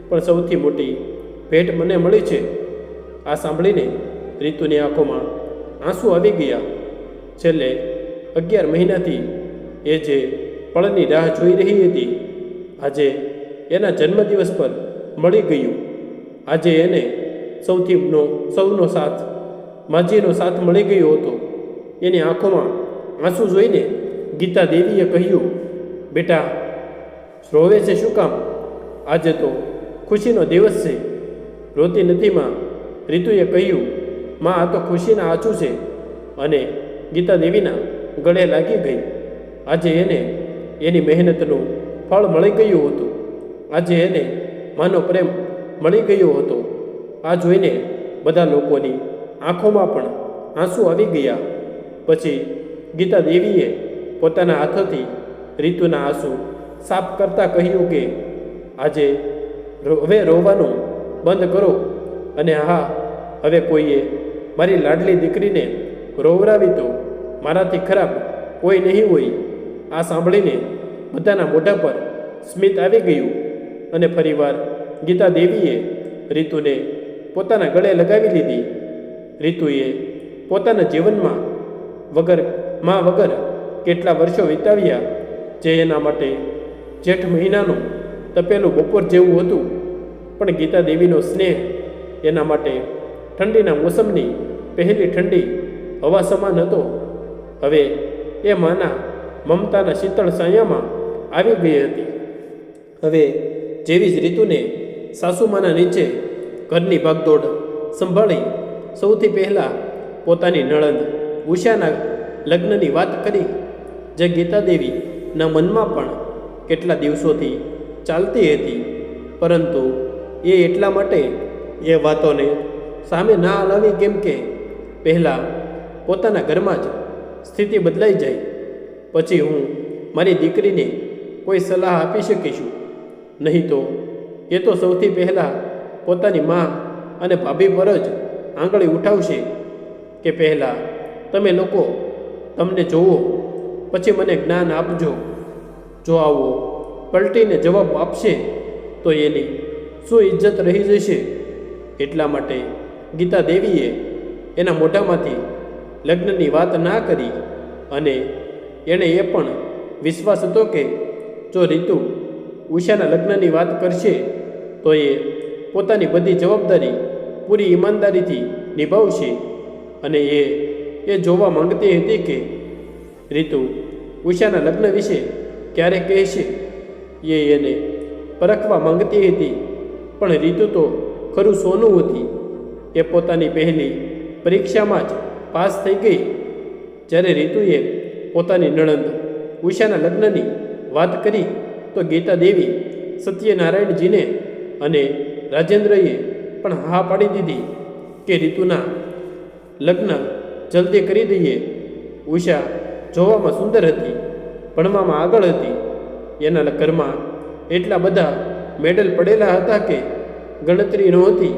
પણ સૌથી મોટી ભેટ મને મળી છે. આ સાંભળીને રીતુની આંખોમાં આંસુ આવી ગયા. છેલ્લે 11 મહિનાથી એ જે પળની રાહ જોઈ રહી હતી આજે એના જન્મદિવસ પર મળી ગયું. આજે એને સૌનો સાથ, માજીનો સાથ મળી ગયો હતો. એની આંખોમાં આંસુ જોઈને ગીતા દેવીએ કહ્યું, બેટા રોવે છે શું કામ? આજે તો ખુશીનો દિવસ છે. રોતી નથી માં, રીતુએ કહ્યું. માં, આ તો ખુશીના આંસુ છે. અને ગીતા દેવીના ગળે લાગી ગઈ. આજે એને એની મહેનતનું ફળ મળી ગયું હતું. આજે એને માનો પ્રેમ મળી ગયો હતો. આ જોઈને બધા લોકોની આંખોમાં પણ આંસુ આવી ગયા. પછી ગીતા દેવીએ પોતાના હાથોથી રીતુના આંસુ સાફ કરતાં કહ્યું કે આજે હવે રોવાનું બંધ કરો. અને હા, હવે કોઈએ મારી લાડલી દીકરીને રોવરાવી તો મારાથી ખરાબ કોઈ નહીં હોય. આ સાંભળીને બધાના મોઢા પર સ્મિત આવી ગયું. અને ફરીવાર ગીતા દેવીએ રીતુને પોતાના ગળે લગાવી લીધી. રીતુએ પોતાના જીવનમાં વગર કેટલા વર્ષો વિતાવ્યા જે એના માટે જેઠ મહિનાનું તપેલું બપોર જેવું હતું. પણ ગીતા દેવીનો સ્નેહ એના માટે ઠંડીના મોસમની પહેલી ઠંડી હવા સમાન હતો. હવે એ માના મમતાના શીતળ સાયામાં આવી ગઈ હતી. હવે જેવી જ રીતુને સાસુમાના નીચે ઘરની ભાગદોડ સંભાળી સૌથી પહેલાં પોતાની નણંદ ઉષાના લગ્નની વાત કરી, જે ગીતા દેવીના મનમાં પણ કેટલા દિવસોથી ચાલતી હતી. પરંતુ એ એટલા માટે એ વાતોને સામે ના લાવી કેમ કે પહેલાં પોતાના ઘરમાં જ સ્થિતિ બદલાઈ જાય પછી હું મારી દીકરીને કોઈ સલાહ આપી શકીશું. નહીં તો એ તો સૌથી પહેલાં પોતાની મા અને ભાભી પર જ આંગળી ઉઠાવશે કે પહેલાં તમે લોકો તમને જોવો, પછી મને જ્ઞાન આપજો. જો આવો પલટીને જવાબ આપશે તો એની શું ઇજ્જત રહી જશે? એટલા માટે ગીતા દેવીએ એના મોઢામાંથી લગ્નની વાત ના કરી. અને એણે એ પણ વિશ્વાસ હતો કે જો રીતુ ઉષાના લગ્નની વાત કરશે તો એ પોતાની બધી જવાબદારી પૂરી ઈમાનદારીથી નિભાવશે. અને એ જોવા માંગતી હતી કે રીતુ ઉષાના લગ્ન વિશે ક્યારે કહેશે. એને પરખવા માંગતી હતી. પણ રીતુ તો ખરું સોનું હતી. એ પોતાની પહેલી પરીક્ષામાં જ પાસ થઈ ગઈ. જ્યારે રીતુએ પોતાની નણંદ ઉષાના લગ્નની વાત કરી તો ગીતા દેવી સત્યનારાયણજીને અને રાજેન્દ્રએ પણ હા પાડી દીધી કે રીતુના લગ્ન જલ્દી કરી દઈએ. ઉષા જોવામાં સુંદર હતી, ભણવામાં આગળ હતી. એના ઘરમાં એટલા બધા મેડલ પડેલા હતા કે ગણતરી નહોતી.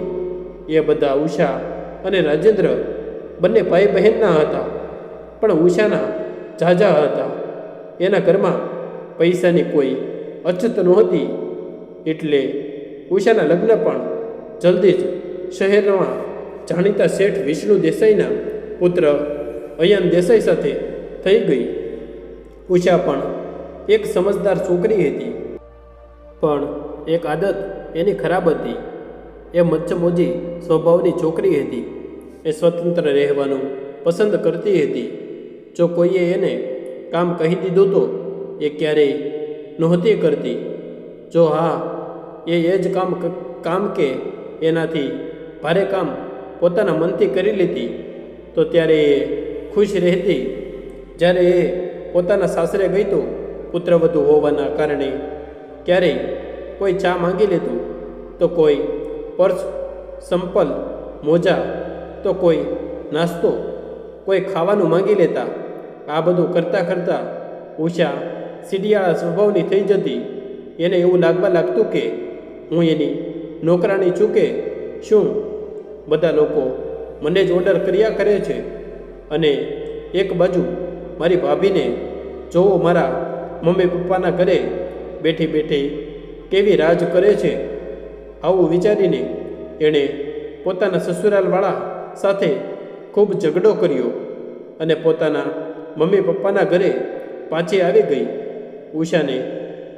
એ બધા ઉષા અને રાજેન્દ્ર બંને ભાઈ બહેનના હતા, પણ ઉષાના ઝાઝા હતા. એના ઘરમાં પૈસાની કોઈ અછત નહોતી, એટલે ઉષાના લગ્ન પણ જલ્દી જ શહેરમાં જાણીતા શેઠ વિષ્ણુ દેસાઈના પુત્ર અયાન દેસાઈ સાથે થઈ ગઈ. ઉષા પણ એક સમજદાર છોકરી હતી, પણ એક આદત એની ખરાબ હતી. એ મચ્છમોજી સ્વભાવની છોકરી હતી. એ સ્વતંત્ર રહેવાનું પસંદ કરતી હતી. જો કોઈએ એને કામ કહી દીધું તો એ ક્યારેય નહોતી કરતી. જો હા, એ જ કામ કે એનાથી ભારે કામ પોતાના મનથી કરી લીધી તો ત્યારે એ ખુશ રહેતી. જ્યારે એ પોતાના સાસરે ગઈ તો પુત્રવધુ હોવાના કારણે ક્યારેય કોઈ ચા માંગી લેતું, તો કોઈ પર્સ, સંપલ, મોજા, તો કોઈ નાસ્તો, કોઈ ખાવાનું માંગી લેતા. આ બધું કરતાં કરતાં ઉષા સીડિયાળા સ્વભાવની થઈ જતી. એને એવું લાગતું કે હું એની નોકરાણી છું કે શું. બધા લોકો મને જ ઓર્ડર કર્યા કરે છે, અને એક બાજુ મારી ભાભીને જોવો મારા મમ્મી પપ્પાના ઘરે બેઠી બેઠી કેવી રાજ કરે છે. આવું વિચારીને એણે પોતાના સસુરાલવાળા સાથે ખૂબ ઝઘડો કર્યો અને પોતાના મમ્મી પપ્પાના ઘરે પાછી આવી ગઈ. ઉષાને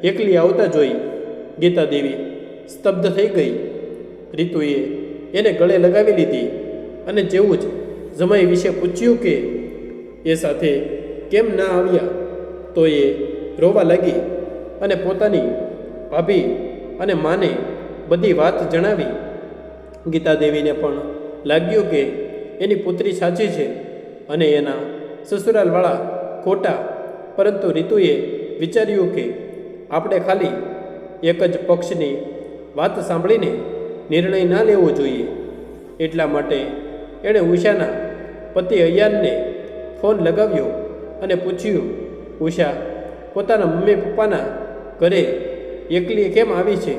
એકલી આવતા જોઈ ગીતાદેવી સ્તબ્ધ થઈ ગઈ. રીતુએ એને ગળે લગાવી લીધી અને જેવું જ જમાઈ વિશે પૂછ્યું કે એ સાથે કેમ ના આવ્યા, તો એ રોવા લાગી અને પોતાની ભાભી અને માને બધી વાત જણાવી. ગીતાદેવીને પણ લાગ્યું કે એની પુત્રી સાચી છે અને એના સસુરાલવાળા ખોટા. પરંતુ રીતુએ વિચાર્યું કે આપણે ખાલી એક જ પક્ષની વાત સાંભળીને નિર્ણય ના લેવો જોઈએ. એટલા માટે એણે ઉષાના પતિ અયાનને ફોન લગાવ્યો અને પૂછ્યું, ઉષા પોતાના મમ્મી પપ્પાના ઘરે એકલી કેમ આવી છે?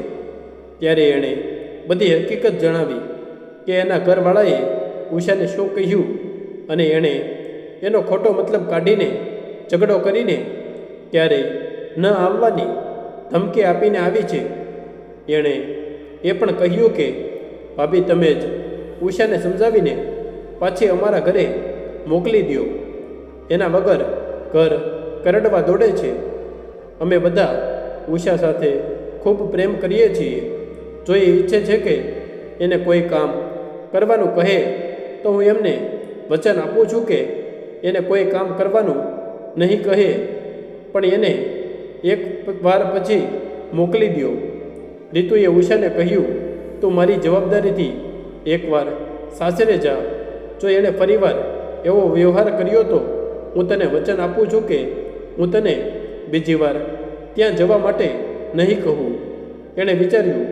ત્યારે એણે બધી હકીકત જણાવી કે એના ઘરવાળાએ ઉષાને શું કહ્યું અને એણે એનો ખોટો મતલબ કાઢીને ઝઘડો કરીને ક્યારેય ન આવવાની ધમકી આપીને આવી છે. એણે એ પણ કહ્યું કે ભાભી તમે જ ઉષાને સમજાવીને પાછી અમારા ઘરે મોકલી દો. એના વગર ઘર કરડવા દોડે છે. અમે બધા ઉષા સાથે ખૂબ પ્રેમ કરીએ છીએ. જો એ ઈચ્છે છે કે એને કોઈ કામ કરવાનું કહે તો હું એમને વચન આપું છું કે એને કોઈ કામ કરવાનું નહીં કહે, પણ એને એક વાર પછી મોકલી દો. રીતુએ ઉષાને કહ્યું, તું મારી જવાબદારીથી એકવાર સાસરે જા. જો એણે ફરીવાર એવો વ્યવહાર કર્યો તો હું તને વચન આપું છું કે હું તને બીજી વાર ત્યાં જવા માટે નહીં કહું. એણે વિચાર્યું,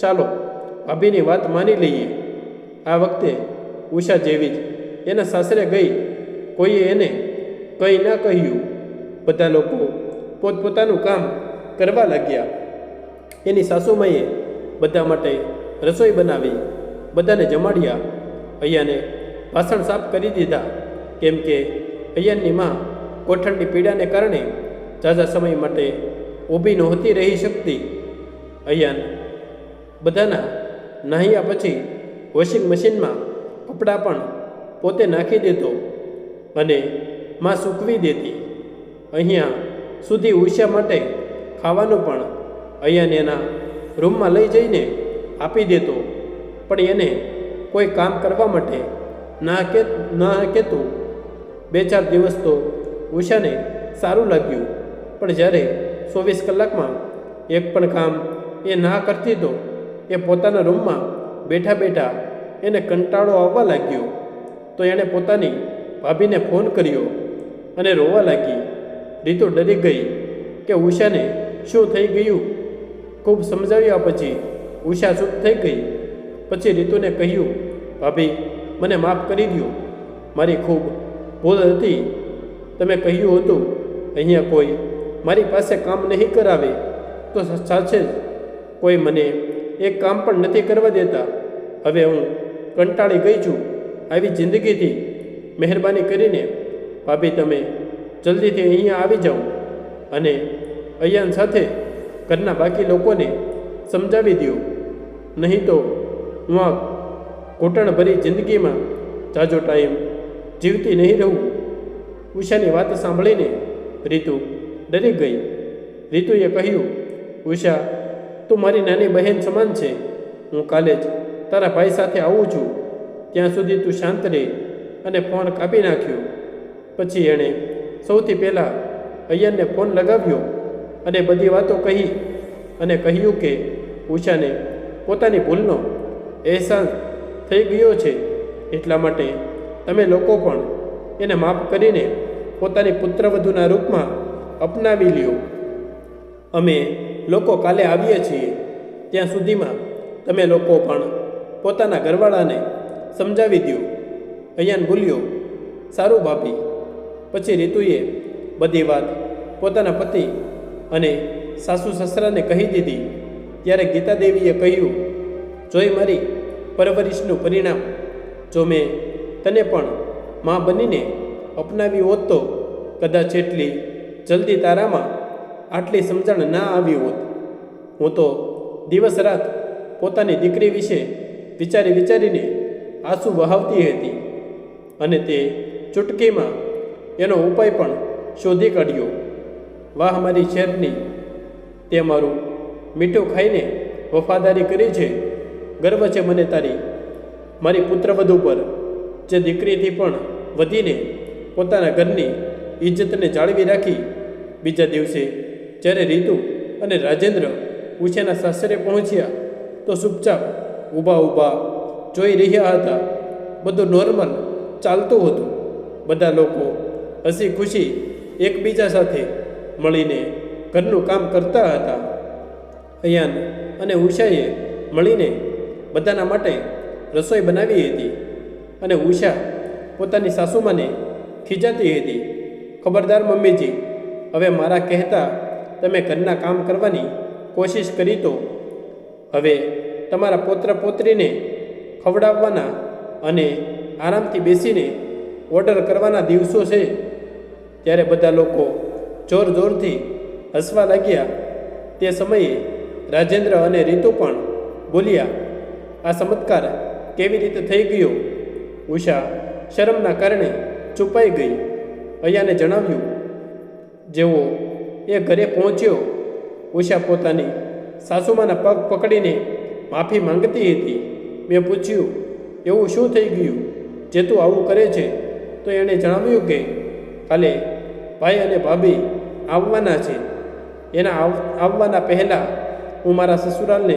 ચાલો ભાભીની વાત માની લઈએ. આ વખતે ઉષા જેવી જ એના સાસરે ગઈ. કોઈએ એને કંઈ ના કહ્યું. બધા લોકો પોતપોતાનું કામ કરવા લાગ્યા. એની સાસુમાએ બધા માટે રસોઈ બનાવી, બધાને જમાડ્યા. અયાને વાસણ સાફ કરી દીધા, કેમ કે અયાનની માં કોઠણની પીડાને કારણે ઝાઝા સમય માટે ઊભી નહોતી રહી શકતી. અયાન બધાના નાહ્યા પછી વોશિંગ મશીનમાં કપડાં પણ પોતે નાખી દેતો અને માં સૂકવી દેતી. અહીંયા સુધી ઉષા માટે ખાવાનું પણ અયાન એના રૂમમાં લઈ જઈને આપી દેતો, પણ એને કોઈ કામ કરવા માટે ના કહેતું. 2-4 દિવસ તો ઉષાને સારું લાગ્યું, પણ જ્યારે 24 કલાકમાં એક પણ કામ એ ના કરતી તો એ પોતાના રૂમમાં બેઠા બેઠા એને કંટાળો આવવા લાગ્યો. તો એણે પોતાની ભાભીને ફોન કર્યો અને રોવા લાગી. રીતુ ડરી ગઈ કે ઉષાને શું થઈ ગયું. ખૂબ સમજાવ્યા પછી ઉષા ચૂપ થઈ ગઈ. પછી રીતુને કહ્યું, ભાભી, મને માફ કરી દો. મારી ખૂબ ભૂલ હતી. તમે કહ્યું હતું અહીંયા કોઈ મારી પાસે કામ નહીં કરાવે, તો સાચે જ કોઈ મને એક કામ પણ નથી કરવા દેતા. હવે હું કંટાળી ગઈ છું આવી જિંદગીથી. મહેરબાની કરીને ભાભી તમે જલ્દીથી અહીંયા આવી જાઓ અને અયાન સાથે ઘરના બાકી લોકોને સમજાવી દો. નહીં તો હું આ ઘૂંટણભરી જિંદગીમાં જાજો ટાઈમ જીવતી નહીં રહું. ઉષાની વાત સાંભળીને રીતુ ડરી ગઈ. રીતુએ કહ્યું, ઉષા, તું મારી નાની બહેન સમાન છે. હું કાલે જ તારા ભાઈ સાથે આવું છું. ત્યાં સુધી તું શાંત રહે. અને ફોન કાપી નાખ્યો. પછી એણે સૌથી પહેલાં અય્યરને ફોન લગાવ્યો અને બધી વાતો કહી અને કહ્યું કે ઉષાને પોતાની ભૂલનો અહેસાસ થઈ ગયો છે, એટલા માટે તમે લોકો પણ એને માફ કરીને પોતાની પુત્રવધૂના રૂપમાં અપનાવી લ્યો. અમે લોકો કાલે આવીએ છીએ. ત્યાં સુધીમાં તમે લોકો પણ પોતાના ઘરવાળાને સમજાવી દો. અયાન બોલ્યો, સારું ભાભી. પછી રીતુએ બધી વાત પોતાના પતિ અને સાસુ સસરાને કહી દીધી. ત્યારે ગીતાદેવીએ કહ્યું, જોઈ મારી પરવરિશનું પરિણામ. જો મેં તને પણ મા બનીને અપનાવી હોત તો કદાચ એટલી જલ્દી તારામાં આટલી સમજણ ના આવી હોત. હું તો દિવસ રાત પોતાની દીકરી વિશે વિચારીને આંસુ વહાવતી હતી અને તે ચૂટકીમાં એનો ઉપાય પણ શોધી કાઢ્યો. વાહ મારી શેરની, તે મારું મીઠું ખાઈને વફાદારી કરી છે. ગર્વ છે મને તારી મારી પુત્રવધુ પર, જે દીકરીથી પણ વધીને પોતાના ઘરની ઇજ્જતને જાળવી રાખી. બીજા દિવસે જ્યારે રીતુ અને રાજેન્દ્ર ઉષાના સાસરે પહોંચ્યા તો ચૂપચાપ ઊભા જોઈ રહ્યા હતા. બધું નોર્મલ ચાલતું હતું. બધા લોકો હસી ખુશી એકબીજા સાથે મળીને ઘરનું કામ કરતા હતા. અયાન અને ઉષાએ મળીને બધાના માટે રસોઈ બનાવી હતી અને ઉષા પોતાની સાસુમાને ખીજાતી હતી, ખબરદાર મમ્મીજી, હવે મારા કહેતા તમે ઘરના કામ કરવાની કોશિશ કરી તો હવે તમારા પૌત્ર પૌત્રીને ખવડાવવાના અને આરામથી બેસીને ઓર્ડર કરવાના દિવસો છે. ત્યારે બધા લોકો જોરથી હસવા લાગ્યા. તે સમયે રાજેન્દ્ર અને રીતુ પણ બોલ્યા, આ ચમત્કાર કેવી રીતે થઈ ગયો? ઉષા શરમના કારણે છુપાઈ ગઈ. અયાને જણાવ્યું. જેવો એ ઘરે પહોંચ્યો, ઉષા પોતાની સાસુમાના પગ પકડીને માફી માંગતી હતી. મેં પૂછ્યું, એવું શું થઈ ગયું જે તું આવું કરે છે? તો એણે જણાવ્યું કે કાલે ભાઈ અને ભાભી આવવાના છે. એના આવવાના પહેલાં હું મારા સસુરાલને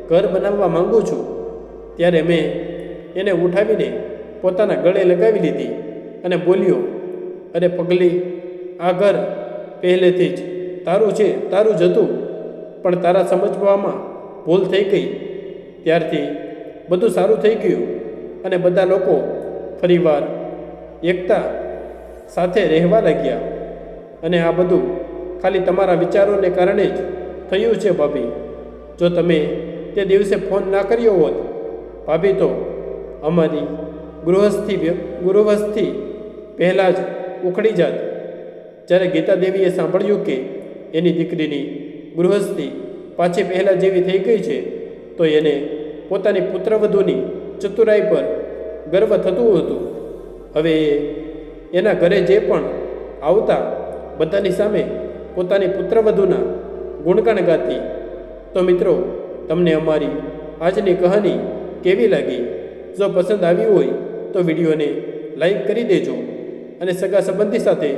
ઘર બનાવવા માંગુ છું. ત્યારે મેં એને ઉઠાવીને પોતાના ગળે લગાવી લીધી અને બોલ્યો, અરે પગલી, આ ઘર પહેલેથી જ તારું છે, તારું જ હતું, પણ તારા સમજવામાં ભૂલ થઈ ગઈ. ત્યારથી બધું સારું થઈ ગયું અને બધા લોકો ફરીવાર એકતા સાથે રહેવા લાગ્યા. અને આ બધું ખાલી તમારા વિચારોને કારણે જ થયું છે ભાભી. જો તમે તે દિવસે ફોન ના કર્યો હોત ભાભી, તો અમારી ગૃહસ્થી પહેલાં જ ઉખડી જાત. જ્યારે ગીતાદેવીએ સાંભળ્યું કે એની દીકરીની ગૃહસ્થી પાછી પહેલાં જેવી થઈ ગઈ છે, તો એને પોતાની પુત્રવધૂની ચતુરાઈ પર ગર્વ થતું હતું. હવે એના ઘરે જે પણ આવતા બધાની સામે પોતાની પુત્રવધૂના ગુણગાન ગાતી. તો મિત્રો, તમને અમારી આજની કહાની કેવી લાગી? જો પસંદ આવી હોય તો વિડીયોને લાઈક કરી દેજો અને સગા સંબંધી સાથે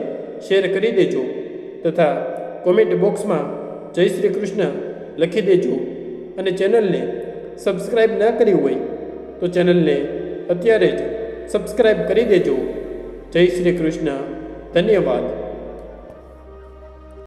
શેર કરી દેજો તથા કોમેન્ટ બોક્સમાં જય શ્રી કૃષ્ણ લખી દેજો. અને ચેનલને સબસ્ક્રાઈબ ના કરી હોય તો ચેનલને અત્યારે જ સબસ્ક્રાઈબ કરી દેજો. જય શ્રી કૃષ્ણ. ધન્યવાદ.